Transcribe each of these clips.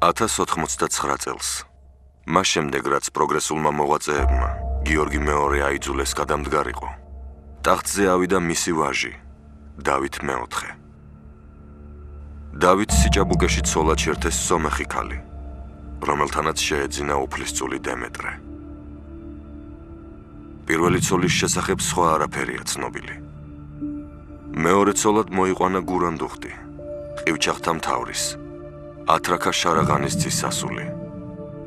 1099 წელს. მას შემდეგ, რაც პროგრესულმა მოღვაწეებმა გიორგი მეორე აიძულეს გადამდგარიყო, ტახტზე ავიდა მისი ვაჟი, დავით მეოთხე. დავით სიჭაბუკეში ცოლად შეერთეს სომეხი ქალი, რომელთანაც შეეძინა უფლისწული დემეტრე. პირველი ცოლის შესახებ სხვა არაფერია ცნობილი. მეორე ცოლად მოიყვანა გურანდუხტი, ყივჩახთა მთავრის, ათრაქა შარაღანის ძის სასული,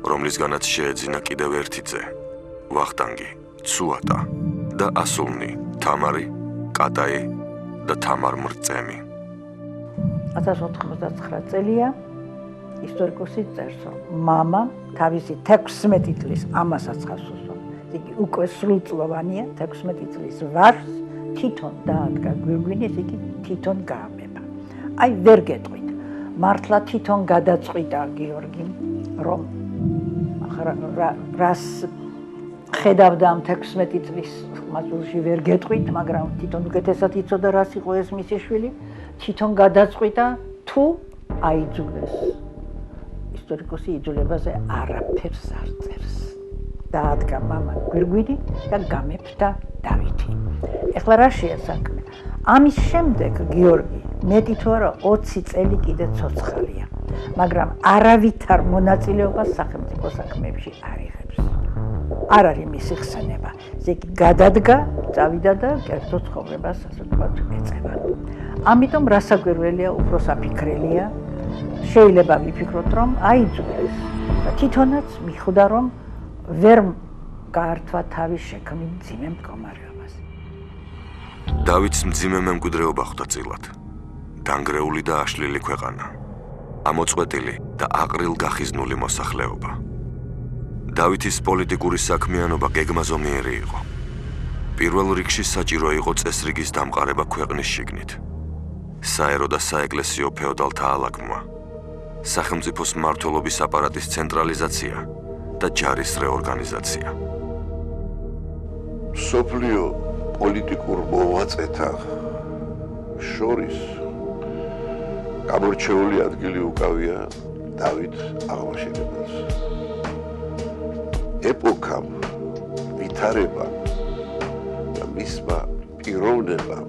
რომლისგანაც შეეძინა კიდევ ერთი ძე, ვახტანგი, ცუატა და ასულნი, თამარი, კატაი და თამარ მრწემი. 1099 წელია ისტორიკოსი წერს, რომ მამა თავისი 16 წლის ამასაც ხასუსო, იგი უკვე სრულწლოვანია, 16 წლის ვარს თვითონ დაადგა გვირგვინი, იგი თვითონ გაამება. აი ვერ გეტყვით, მართლა თვითონ გადაწყვიტა გიორგი, რომ რას ხედავდა ამ 16 წლის მასულში ვერ გეტყვით, მაგრამ თვითონ უკეთესად იცოდა რას იყო ეს მისი შვილი, თვითონ გადაწყვიტა თუ აიძულეს. ისტორიკოსი იძულებაზე არაფერს არ წერს. დაადგა მამა გვირგვინი და გამეფდა დავითი. ეხლა რა შეა საქმე? ამის შემდეგ გიორგი მეტი თუ არა 20 წელი კიდე ცოცხალია, მაგრამ არავითარ მონაწილეობას სახელმწიფო საქმეებში არ იღებს. არ არის მისი ხსენება. ესე იგი გადადგა, წავიდა და კერძო ცხოვრებას ასე ვთქვათ ეწევა. ამიტომ რასაკვირველია, უფრო საფიქრელია, შეიძლება ვიფიქროთ, რომ აიძულეს და თვითონაც მიხვდა, რომ ვერ გაართვა თავის შექმნილ მძიმე მდგომარეობას. დავითს მძიმე მემკვიდრეობა ხვდა წილად. დანგრეული და აშლილი ქვეყანა, ამოწყვეტილი და აყრილ-გახიზნული მოსახლეობა. დავითის პოლიტიკური საქმიანობა გეგმაზომიერი იყო. პირველ რიგში საჭირო იყო წესრიგის დამყარება ქვეყნის შიგნით, საერო და საეკლესიო ფეოდალთა ალაგმა, სახელმწიფოს მმართველობის აპარატის ცენტრალიზაცია და ჯარის რეორგანიზაცია. მსოფლიო პოლიტიკურ მოღვაწეთა შორის გამორჩეული ადგილი უკავია დავით აღმაშენებელს. ეპოქამ, ვითარებამ და მისმა პიროვნებამ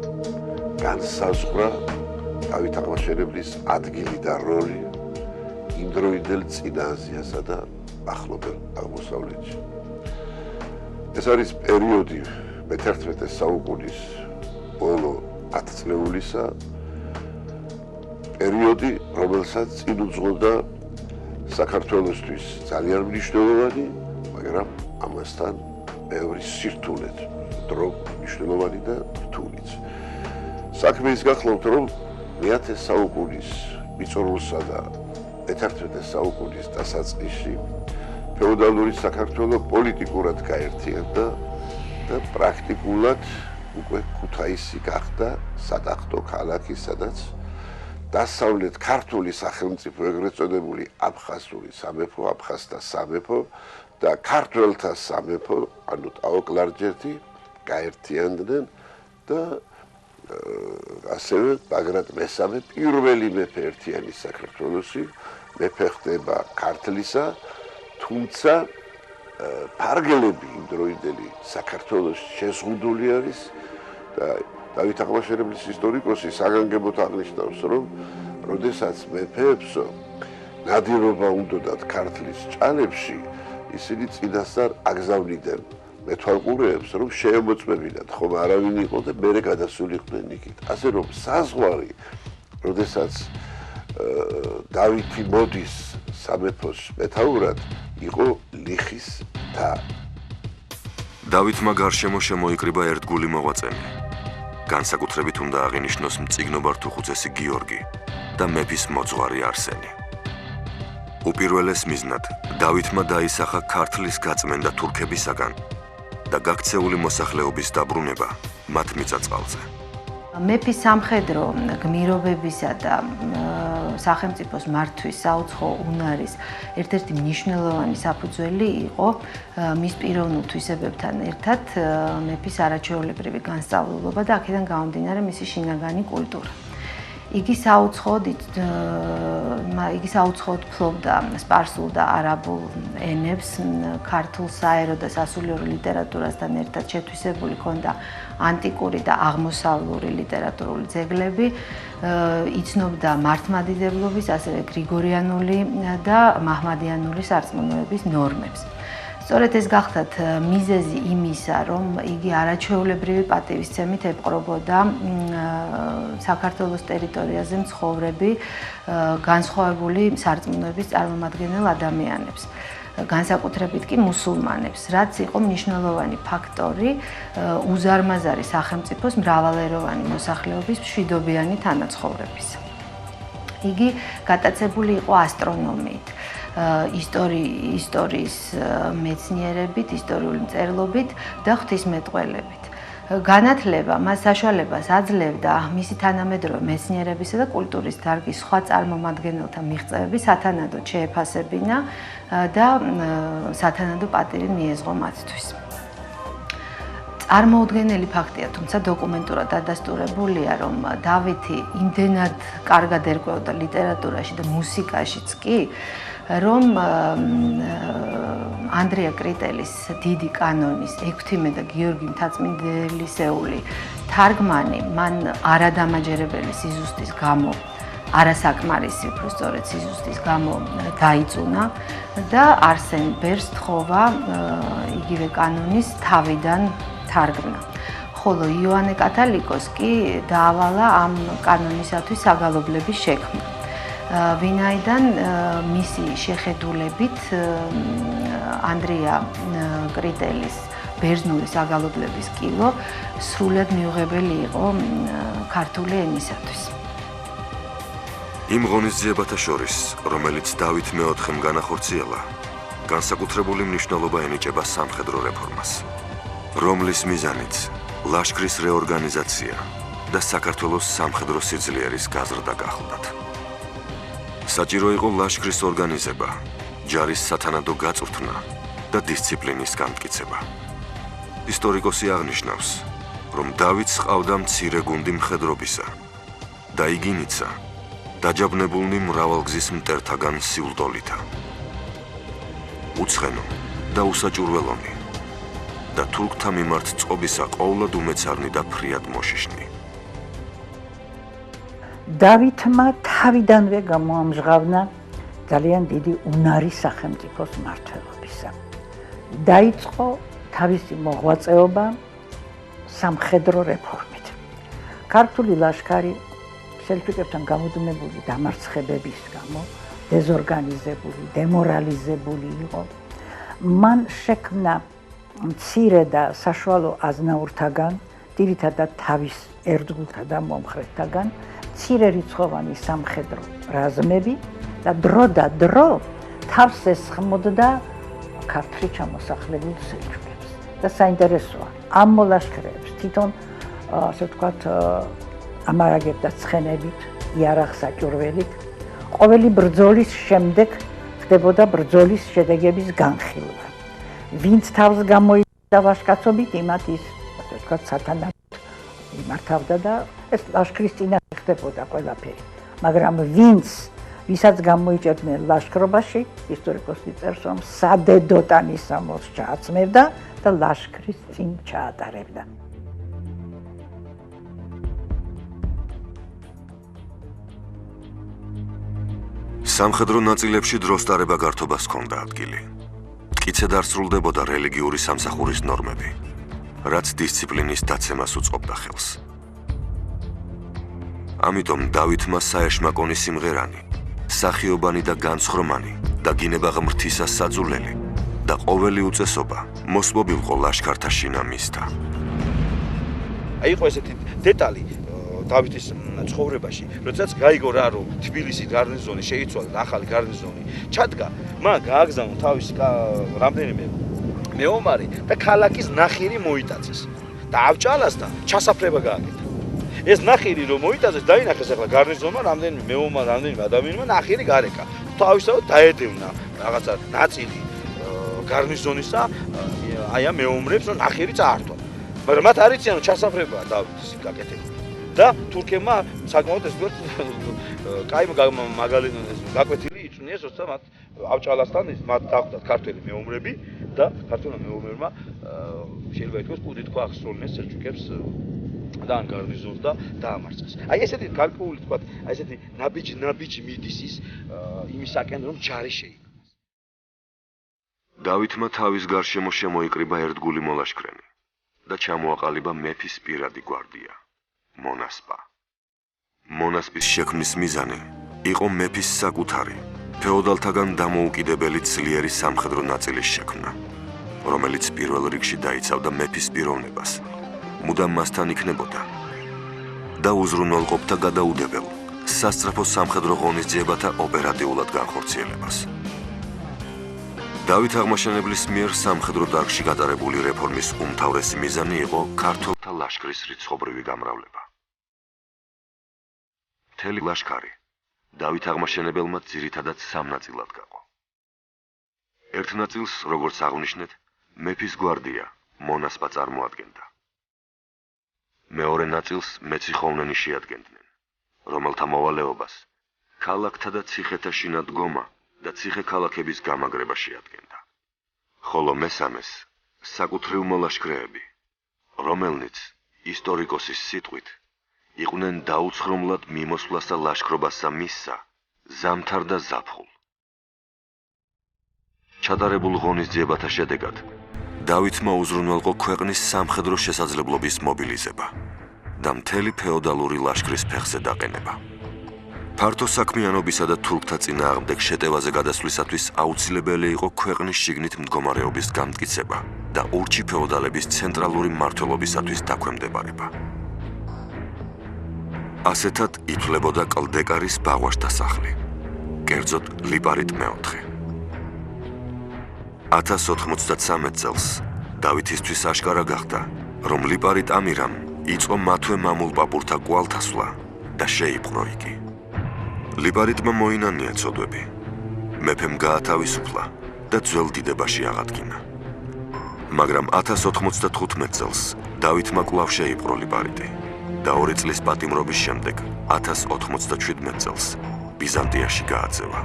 განსაზღვრა დავით აღმაშენებლის ადგილი და როლი იმდროინდელ წინა აზიასა და ახლობელ აღმოსავლეთში. ეს არის პერიოდი მე-11 საუკუნის ბოლო 10 წლეულისა, პერიოდი, რომელსაც წინ უძღოდა საქართველოსთვის ძალიან მნიშვნელოვანი, მაგრამ ამასთან ბევრი სირთულეთ, დრო მნიშვნელოვანი და რთულიც. საქმე ის გახლავთ, რომ მე-10 საუკუნის მიწურულსა და მე-11 საუკუნის დასაწყისში ფეოდალური საქართველო პოლიტიკურად გაერთიანდა და პრაქტიკულად უკვე ქუთაისი გახდა სატახტო ქალაქი, სადაც დასავლეთ ქართული სახელმწიფო, ეგრეთ წოდებული აფხაზური სამეფო, აფხაზთა სამეფო და ქართველთა სამეფო, ანუ ტაო-კლარჯეთი გაერთიანდნენ და ასევე ბაგრატ მესამე პირველი მეფე ერთიანი საქართველოში, მეფე ხდება ქართლისა, თუმცა ფარგლები იმდროინდელი საქართველოს შეზღუდული არის და დავით აღმაშენებლის ისტორიკოსი საგანგებოდ აღნიშნავს, რომ როდესაც მეფეებსო ნადირობა უნდოდათ ქართლის ჭალებში, ისინი წინასწარ აგზავნიდნენ მეთვალყურეებს, რომ შეემოწმებინათ, ხომ არავინ იყო და მერე გადასულიყვნენ იქით. ასე რომ საზღვარი, როდესაც დავითი მოდის სამეფოს მეთაურად, იყო ლიხის და. დავითმა გარშემო შემოიკრიბა ერთგული მოღვაწენი. განსაკუთრებით უნდა აღინიშნოს მწიგნობართუხუცესი გიორგი და მეფის მოძღვარი არსენი. უპირველეს მიზნად დავითმა დაისახა ქართლის გაწმენდა თურქებისაგან და გაქცეული მოსახლეობის დაბრუნება მათ მიწა-წყალზე. მეფის სამხედრო გმირობებისა და სახელმწიფოს მართვის საუცხო უნარის ერთ-ერთი მნიშვნელოვანი საფუძველი იყო მის პიროვნულ თვისებებთან ერთად მეფის არაჩვეულებრივი განსწავლულობა და აქედან გამომდინარე მისი შინაგანი კულტურა. იგი საუცხოოდ ფლობდა სპარსულ და არაბულ ენებს, ქართულ საერო და სასულიერო ლიტერატურასთან ერთად შეთვისებული ჰქონდა ანტიკური და აღმოსავლური ლიტერატურული ძეგლები, იცნობდა მართლმადიდებლობის, ასევე გრიგორიანული და მაჰმადიანული სარწმუნოების ნორმებს. სწორედ ეს გახლდათ მიზეზი იმისა, რომ იგი არაჩვეულებრივი პატივისცემით ეპყრობოდა საქართველოს ტერიტორიაზე მცხოვრები განსხვავებული სარწმუნოების წარმომადგენელ ადამიანებს. განსაკუთრებით კი მუსულმანებს, რაც იყო მნიშვნელოვანი ფაქტორი უზარმაზარი სახელმწიფოს მრავალეროვანი მოსახლეობის მშვიდობიანი თანაცხოვრების. იგი გატაცებული იყო ასტრონომიით, ისტორიის მეცნიერებით, ისტორიული მწერლობით და ღვთისმეტყველებით. განათლება მას საშუალებას აძლევდა მისი თანამედროვე მეცნიერებისა და კულტურის დარგის სხვა წარმომადგენელთა მიღწევები სათანადოდ შეეფასებინა და სათანადო პატივი მიეძღო მათთვის. წარმოუდგენელი ფაქტია, თუმცა დოკუმენტურად დადასტურებულია, რომ დავითი იმდენად კარგად ერკვეოდა ლიტერატურაში და მუსიკაშიც კი, რომ ანდრია კრიტელის დიდი კანონის ექვთიმე და გიორგი მთაწმინდელისეული თარგმანი მან არადამაჯერებელი სიზუსტის გამო, არასაკმარისი უფრო სწორედ სიზუსტის გამო დაიწუნა და არსენ ბერს თხოვა იგივე კანონის თავიდან თარგმნა. ხოლო იოანე კათალიკოს კი დაავალა ამ კანონისათვის საგალობლების შექმნა. ვინაიდან მისი შეხედულებით ანდრია კრიტელის ბერძნული საგალობლების კილო სრულად მიუღებელი იყო ქართული ენისათვის. იმ ღონისძიებათა შორის, რომელიც დავით მეოთხემ განახორციელა, განსაკუთრებული მნიშვნელობა ენიჭება სამხედრო რეფორმას, რომლის მიზანიც ლაშქრის რეორგანიზაცია და საქართველოს სამხედრო სიძლიერის გაზრდა გახლდათ. საჭირო იყო ლაშქრის ორგანიზება, ჯარის სათანადო გაწვრთნა და დისციპლინის განმტკიცება. ისტორიკოსი აღნიშნავს, რომ დავითს ჰყავდა მცირე გუნდი მხედრობისა და იგინიცა დაჯაბნებულნი მრავალგზის მტერთაგან სიულდოლითა. უცხენო და უსაჭურველონი და თურქთა მიმართ წყობისა ყოვლად უმეცარნი და ფრიად მოშიშნი. დავითმა თავიდანვე გამოამჟღავნა ძალიან დიდი უნარი სახელმწიფოს მმართველობისა. დაიწყო თავისი მოღვაწეობა სამხედრო რეფორმით. ქართული ლაშქარი სელჩუკებთან გამოდმებული დამარცხებების გამო დეზორგანიზებული, დემორალიზებული იყო. მან შექმნა მცირე და საშუალო აზნაურთაგან, ძირითადად თავის ერთგულთა და მომხრეთთაგან მცირე რიცხოვანი სამხედრო რაზმები და დრო და დრო თავს ესხმოდა ქართლში ჩამოსახლებულ სელჩუკებს. და საინტერესოა, ამ მოლაშქრეებს თვითონ ასე ვთქვათ ამარაგებდა ცხენებით, იარაღ-საჭურველით. ყოველი ბრძოლის შემდეგ ხდებოდა ბრძოლის შედეგების განხილვა. ვინც თავს გამოიჩინდა ვაჟკაცობით, იმათ ის ასე ვთქვათ სათანადოდ იმართავდა და ეს ლაშქრის წინაშე ხდებოდა ყველაფერი. მაგრამ ვისაც გამოიჭერდნენ ლაშქრობაში, ისტორიკოსი წერს, რომ სადედო ტანისამოსს ჩააცმევდა და ლაშქრის წინ ჩაატარებდა. სამხედრო ნაწილებში დროს ტარება გართობას ჰქონდა ადგილი. მტკიცედ არ სრულდებოდა რელიგიური სამსახურის ნორმები, რაც დისციპლინის დაცემას უწყობდა ხელს. ამიტომ დავითმა საეშმაკონი სიმღერანი, სახიობანი და განცხრომანი და გინება ღმრთისა საძულელი და ყოველი უწესობა მოსმობილყო ლაშქართა შინა მისთა. იყო ესეთი დეტალი დავითის ცხოვრებაში, როდესაც გაიგო რა, რომ თბილისის გარნიზონი შეიცვალა და ახალი გარნიზონი ჩადგა, მან გააგზავნა თავისი რამდენიმე მეომარი და ქალაქის ნახირი მოიტაცეს და ავჭალასთან ჩასაფრება გააკეთა. ეს ნახირი რომ მოიტაცეს, დაინახეს ახლა გარნიზონმა რამდენიმე მეომარ, რამდენიმე ადამიანმა ნახირი გარეკა. თავისთავად დაედევნა რაღაცა ნაწილი გარნიზონისა აი ამ მეომრებს, რომ ნახირი წაართვა. მაგრამ მათ არ იციან, რომ ჩასაფრებაა დავითის გაკეთებული. და თურქებმა საკმაოდ ეს ვთქვათ კაი გაკვეთილი იწვნიეს, როცა მათ ავჭალასთან მათ დახვდათ ქართველი მეომრები და ქართველმა მეომრებმა შეიძლება ითქვას კუდი თქვა აღსრულნეს სელჩუკებს და ან გარნიზონს და დაამარცხეს. აი ესეთი გარკვეული თქვა, აი ესეთი ნაბიჯი მიდის ის იმისაკენ რომ ჯარი შეიქმნას. დავითმა თავის გარშემო შემოიკრიბა ერთგული მოლაშქრენი და ჩამოაყალიბა მეფის პირადი გვარდია, მონასპა. მონასპის შექმნის მიზანი იყო მეფის საკუთარი, ფეოდალთაგან დამოუკიდებელი ძლიერი სამხედრო ნაწილის შექმნა, რომელიც პირველ რიგში დაიცავდა მეფის პიროვნებას, მუდამ მასთან იქნებოდა და უზრუნველყოფდა გადაუდებელ სასწრაფო სამხედრო ღონისძიებათა ოპერატიულად განხორციელებას. დავით აღმაშენებლის მიერ სამხედრო დარგში გატარებული რეფორმის უმთავრესი მიზანი იყო ქართველთა ლაშქრის რიცხობრივი გამრავლება. მთელი ლაშქარი დავით აღმაშენებელმა ძირითადად სამ ნაწილად გაყო. ერთ ნაწილს, როგორც აღვნიშნეთ, მეფის გვარდია, მონასპა წარმოადგენდა. მეორე ნაწილს მეციხოვნენი შეადგენდნენ, რომელთა მოვალეობას ქალაქთა და ციხეთა შინადგომა და ციხე-ქალაქების გამაგრება შეადგენდა. ხოლო მესამეს საკუთრივ მოლაშქრეები, რომელნიც ისტორიკოსის სიტყვით იყვნენ დაუცხრომლად მიმოსვლასა ლაშქრობასა მისსა, ზამთარ და ზაფხულ. ჩატარებულ ღონისძიებათა შედეგად დავითმა უზრუნველყო ქვეყნის სამხედრო შესაძლებლობის მობილიზება და მთელი ფეოდალური ლაშქრის ფეხზე დაყენება. ფართო საქმიანობისა და თურქთა წინააღმდეგ შეტევაზე გადასვლისათვის აუცილებელი იყო ქვეყნის შიგნით მდგომარეობის განმტკიცება და ურჩი ფეოდალების ცენტრალური მმართველობისათვის დაქვემდებარება. ასეთად ითვლებოდა კლდეკარის ბაღვაშთა სახლი, კერძოდ ლიპარიტ მეოთხე. 1093 წელს დავითისთვის აშკარა გახდა, რომ ლიპარიტ ამირამ იწყო მათვე მამულ პაპურთა კვალთასვლა და შეიპყრო იგი. ლიპარიტმა მოინანია ცოდვები, მეფემ გაათავისუფლა და ძველ დიდებაში აღადგინა. მაგრამ 1095 წელს დავითმა კვლავ შეიპყრო ლიპარიტი და 2 წლის პატიმრობის შემდეგ 1097 წელს ბიზანტიაში გააძევა.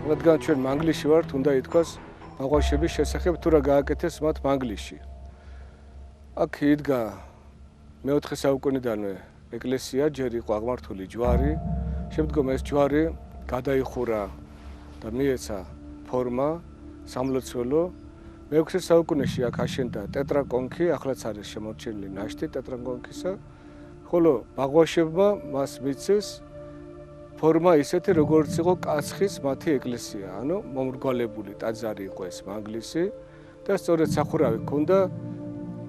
რადგან ჩვენ მანგლისში ვართ, უნდა ითქვას ბაღვაშების შესახებ თუ რა გააკეთეს მათ მანგლისში. აქ იდგა მეოთხე საუკუნიდანვე ეკლესია, ჯერ იყო აღმართული ჯვარი, შემდგომ ეს ჯვარი გადაიხურა და მიეცა ფორმა, სამლოცველო. მეექვსე საუკუნეში აქ აშენდა ტეტრაკონქი, ახლაც არის შემორჩენილი ნაშთი ტეტრაკონქისა, ხოლო ბაღვაშებმა მას მიცეს ფორმა ისეთი, როგორც იყო კაცხის მათი ეკლესია, ანუ მომრგვალებული ტაძარი იყო ეს მანგლისი და სწორედ სახურავი ჰქონდა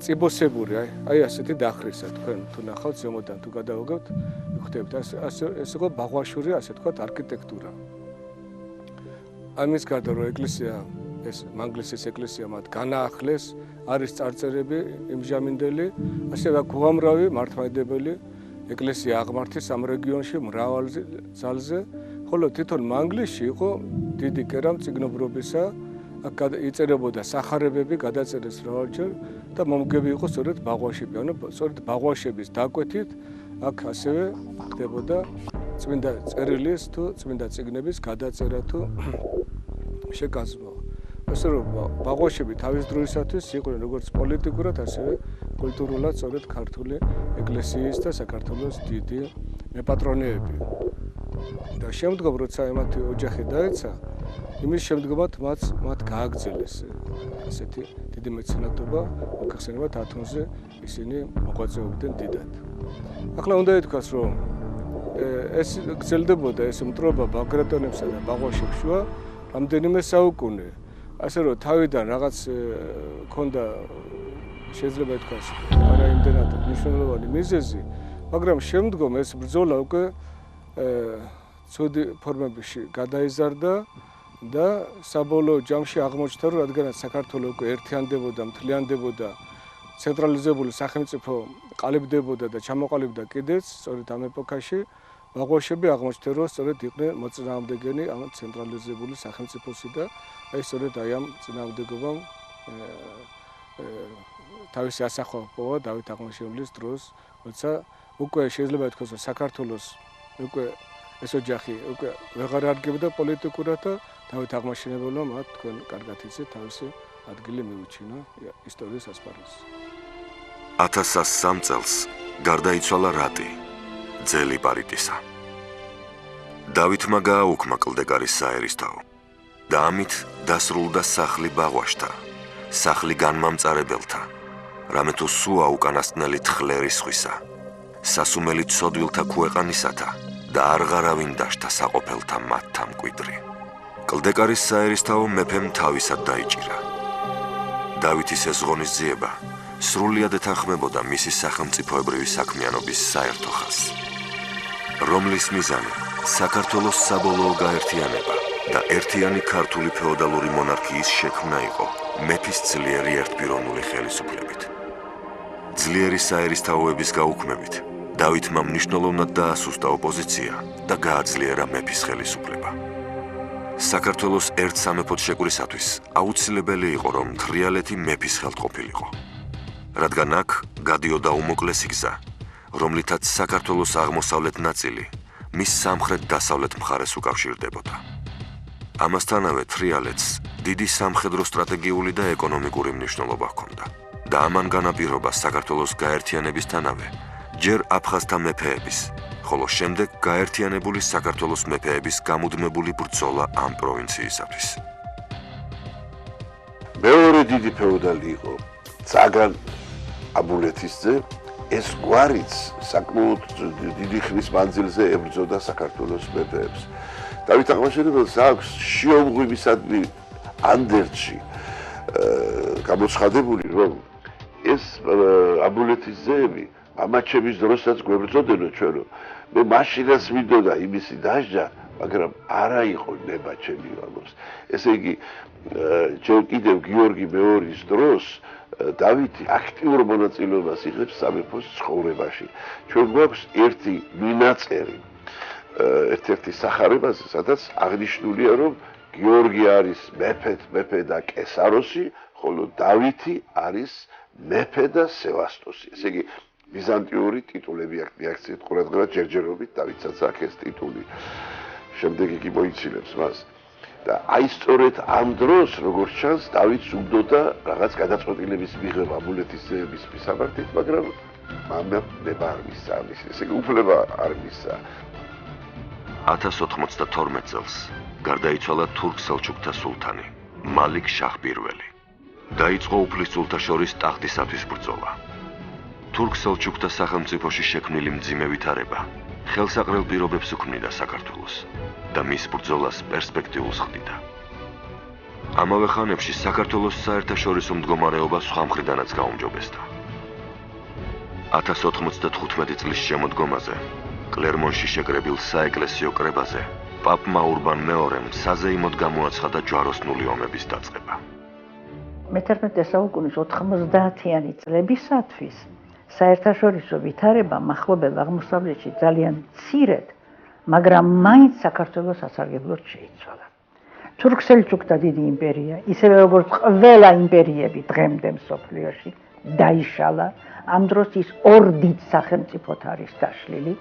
წიბოსებური, აი ასეთი დახრისა, თქვენ თუ ნახავთ ზემოდან თუ გადავაგებთ, მიხვდებით, ეს იყო ბაღვაშური, ასე თქვათ, არქიტექტურა. ამის გარდა რომ ეკლესია, ეს მანგლისის ეკლესია მათ განაახლეს, არის წარწერები იმჟამინდელი, ასევე უამრავი მართლმადიდებელი ეკლესია აღმართეს ამ რეგიონში მრავალ ძალზე, ხოლო თვითონ მანგლისში იყო დიდი კერამწიგნობრობისა, აქ იწერებოდა სახარებები, გადაწერეს მრავალჯერ და მომგები იყო სწორედ ბაღვაშები, ანუ სწორედ ბაღვაშების დაკვეთით აქ ასევე ხდებოდა წმინდა წერილის თუ წმინდა წიგნების გადაწერა თუ შეკაზმვა. ასე რომ ბაღვაშები თავის დროისათვის იყვნენ როგორც პოლიტიკურად, ასევე კულტურულად სწორედ ქართული ეკლესიის და საქართველოს დიდი მეპატრონეები. და შემდგომ როცა ემათი ოჯახი დაეცა, იმის შემდგომად მათ გააგრძელეს ასეთი დიდი მეცენატობა, მოხსენება ათონზე ისინი მოღვაწეობდნენ დიდად. ახლა უნდა ითქვას, რომ ეს გრძელდებოდა ეს მტრობა ბაგრატონებსა და ბაღვაშებს შუა რამდენიმე საუკუნე. ასე რომ თავიდან რაღაც ქონდა შეიძლება ითქვას არა იმდენად მნიშვნელოვანი მიზეზი, მაგრამ შემდგომ ეს ბრძოლა უკვე ცუდი ფორმებში გადაიზარდა და საბოლოო ჯამში აღმოჩნდა, რომ რადგანაც საქართველოს უკვე ერთიანდებოდა, მთლიანდებოდა, ცენტრალიზებული სახელმწიფო ყალიბდებოდა და ჩამოყალიბდა კიდეც, სწორედ ამ ეპოქაში ბაღვაშები აღმოჩნდა, რომ სწორედ იყვნენ მოწინააღმდეგენი ამ ცენტრალიზებული სახელმწიფოსი და აი სწორედ აი ამ წინააღმდეგობამ თავისი ასახვა ჰპოვა დავით აღმაშენებლის დროს, როცა უკვე შეიძლება ითქვას, რომ საქართველოს უკვე ეს ოჯახი უკვე ვეღარ არგებდა პოლიტიკურად და დავით აღმაშენებელმა მათ თქვენ კარგად იცით თავისი ადგილი მიუჩინა ისტორიის ასპარეზზე. 1103 წელს გარდაიცვალა რატი, ძელი პარიტისა. დავითმა გააუქმა კლდეკარის საერისთავო და ამით დასრულდა სახლი ბაღვაშთა, სახლი განმამწარებელთა, რამე თუ სუა უკანასკნელი თხლერის სხვისა, სასუმელი ცოდვილთა ქვეყანისათა და არღარავინ დაშთა საყოფელთა მათთა მკვიდრი. კლდეკარის საერისთავო მეფემ თავისად დაიჭირა. დავითის ეს ღონისძიება სრულიად ეთანხმებოდა მისი სახელმწიფოებრივი საქმიანობის საერთო ხაზს, რომლის მიზანი საქართველოს საბოლოო გაერთიანება და ერთიანი ქართული ფეოდალური მონარქიის შექმნა იყო მეფის ძლიერი ერთპიროვნული ხელისუფლებით. ძლიერი საერისთავოების გაუქმებით დავითმა მნიშვნელოვნად დაასუსტა ოპოზიცია და გააძლიერა მეფის ხელისუფლება. საქართველოს ერთ სამეფოდ შეკვრისათვის აუცილებელი იყო, რომ თრიალეთი მეფის ხელთ ყოფილიყო, რადგან აქ გადიოდა უმოკლესი გზა, რომლითაც საქართველოს აღმოსავლეთ ნაწილი მის სამხრეთ-დასავლეთ მხარეს უკავშირდებოდა. ამასთანავე თრიალეთს დიდი სამხედრო სტრატეგიული და ეკონომიკური მნიშვნელობა ჰქონდა და ამან განაპირობა საქართველოს გაერთიანებისთანავე ჯერ აფხაზთა მეფეების, ხოლო შემდეგ გაერთიანებული საქართველოს მეფეების გამუდმებული ბრძოლა ამ პროვინციისათვის. მეორე დიდი ფეოდალი იყო ცაგან აბულეთისძე. ეს გვარიც საკმაოდ დიდი ხნის მანძილზე ებრძოდა საქართველოს მეფეებს. დავით აღმაშენებელს აქვს შიომღვიმისადმი ანდერძში გამოცხადებული, რომ ეს აბულეთისძეები მამაჩემის დროსაც გვებრძოდნენ ჩვენო. მე მაშინაც მინდოდა იმისი დასჯა, მაგრამ არა იყო ნება ჩემი ამბობს. ესე იგი ჯერ კიდევ გიორგი მეორის დროს დავითი აქტიურ მონაწილეობას იღებს სამეფოს ცხოვრებაში. ჩვენ გვაქვს ერთი მინაწერი ერთ-ერთი სახარებაზე, სადაც აღნიშნულია, რომ გიორგი არის მეფე და კესაროსი, ხოლო დავითი არის მეფე და სევასტოსი. ესე იგი ბიზანტიური ტიტულები აქვს მიაქციეთ ყურადღება ჯერჯერობით დავითსაც აქვს ეს ტიტული. შემდეგ იგი მოიცილებს მას. და აი სწორედ ამ დროს, როგორც ჩანს, დავითს უნდოდა რაღაც გადაწყვეტილების მიღება აბულეთისძეების მისამართით, მაგრამ მამამ ნება არ მისცა ამის, ესე იგი უფლება არ მისცა. 1092 წელს გარდაიცვალა თურქ-სელჩუკთა სულთანი მალიქ შაჰ პირველი. დაიწყო უფლისწულთა შორის ტახტისათვის ბრძოლა. თურქ-სელჩუკთა სახელმწიფოში შექმნილი მძიმე ვითარება ხელსაყრელ პირობებს უქმნიდა საქართველოს და მის ბრძოლას პერსპექტიულს ხდიდა. ამავე ხანებში საქართველოს საერთაშორისო მდგომარეობა სხვა მხრიდანაც გაუმჯობესდა. 1095 წლის შემოდგომაზე კლერმონში შეკრებილ საეკლესიო კრებაზე პაპმა ურბან მეორემ საზეიმოდ გამოაცხადა ჯვაროსნული ომების დაწყება. მე-11 საუკუნის 90-იანი წლებისათვის საერთაშორისო ვითარება მახლობელ აღმოსავლეთში ძალიან მცირედ, მაგრამ მაინც საქართველოს სასარგებლოდ შეიცვალა. თურქ-სელჩუკთა დიდი იმპერია, ისევე როგორც ყველა იმპერიები დღემდე მსოფლიოში, დაიშალა. ამ დროს ის ორ დიდ სახელმწიფოდ არის დაშლილი,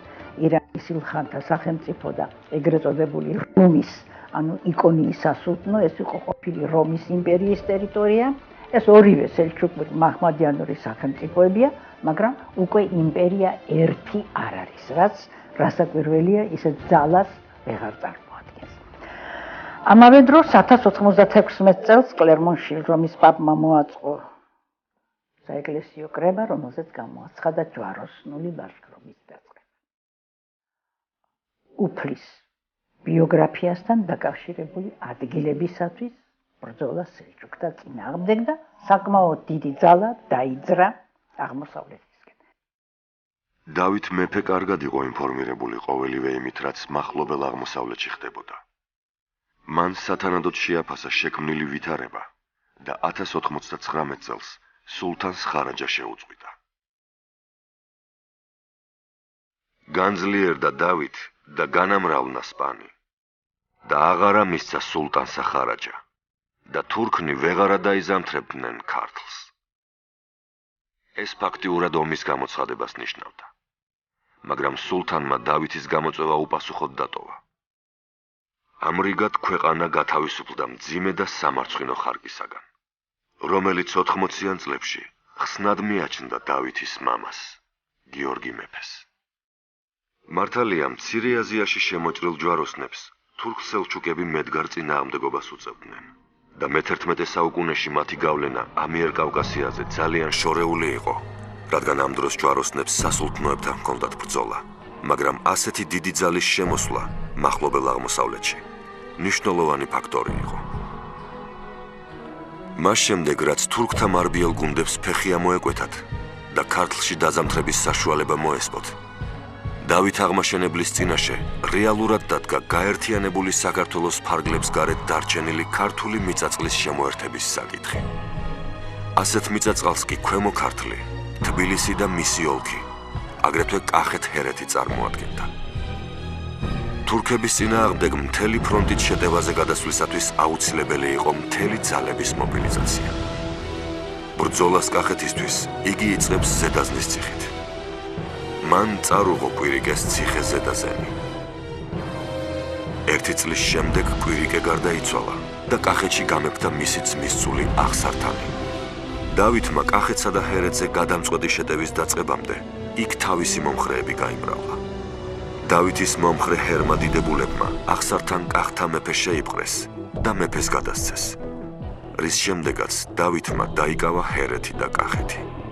ირანის ილხანთა სახელმწიფო და ეგრეთ წოდებული რომის, ანუ იკონიის სასულთნო, ეს იყო ყოფილი რომის იმპერიის ტერიტორია. ეს ორივე სელჩუკური მაჰმადიანური სახელმწიფოებია, მაგრამ უკვე იმპერია ერთი არ არის, რაც რასაკვირველია, ისეთ ძალას ვეღარ წარმოადგენს. ამავე დროს 1096 წელს კლერმონში რომის პაპმა მოაწყო საეკლესიო კრება, რომელზეც გამოაცხადა ჯვაროსნული ლაშქრობის დაწყება. უფლის ბიოგრაფიასთან დაკავშირებული ადგილებისათვის ბრძოლა სელჩუკთა წინააღმდეგ და საკმაოდ დიდი ძალა დაიძრა აღმოსავლეთისკენ. დავით მეფე კარგად იყო ინფორმირებული ყოველივე იმით, რაც მახლობელ აღმოსავლეთში ხდებოდა. მან სათანადოდ შეაფასა შექმნილი ვითარება და 1099 წელს სულთანს ხარაჯა შეუწყვიტა. განძლიერდა დავით და განამრავლნა სპანი და აღარა მისცა სულტანსა ხარაჯა და თურქნი ვეღარა დაიზამთრებდნენ ქართლს. ეს ფაქტიურად ომის გამოცხადებას ნიშნავდა. მაგრამ სულთანმა დავითის გამოწვევა უპასუხოდ დატოვა. ამრიგად ქვეყანა გათავისუფლდა მძიმე და სამარცხვინო ხარკისაგან, რომელიც 80-იან წლებში ხსნად მიაჩნდა დავითის მამას, გიორგი მეფეს. მართალია, მცირე აზიაში შემოჭრილ ჯვაროსნებს თურქ-სელჩუკები მედგარ წინააღმდეგობას უწევდნენ და მე-11 საუკუნეში მათი გავლენა ამიერკავკასიაზე ძალიან შორეული იყო, რადგან ამ დროს ჯვაროსნებს სასულთნოებთან ჰქონდათ ბრძოლა, მაგრამ ასეთი დიდი ძალის შემოსვლა მახლობელ აღმოსავლეთში მნიშვნელოვანი ფაქტორი იყო. მას შემდეგ, რაც თურქთა მარბიელ გუნდებს ფეხი ამოეკვეთათ და ქართლში დაზამთრების საშუალება მოესპოთ, დავით აღმაშენებლის წინაშე რეალურად დადგა გაერთიანებული საქართველოს ფარგლებს გარეთ დარჩენილი ქართული მიწაწყლის შემოერთების საკითხი. ასეთ მიწაწყალს კი ქვემო ქართლი, თბილისი და მისი ოლქი, აგრეთვე კახეთ-ჰერეთი წარმოადგენდა. თურქების წინააღმდეგ მთელი ფრონტით შეტევაზე გადასვლისათვის აუცილებელი იყო მთელი ძალების მობილიზაცია. ბრძოლას კახეთისთვის იგი იწყებს ზედაზნის ციხით. მან წარუღო კვირიკეს ციხე ზედაზენი. ერთი წლის შემდეგ კვირიკე გარდაიცვალა და კახეთში გამეფდა მისი ძმისწული აღსართანი. დავითმა კახეთსა და ჰერეთზე გადამწყვეტი შეტევის დაწყებამდე იქ თავისი მომხრეები გაიმრავლა. დავითის მომხრე ჰერმა დიდებულებმა აღსართან კახთა მეფე შეიპყრეს და მეფეს გადასცეს, რის შემდეგაც დავითმა დაიკავა ჰერეთი და კახეთი.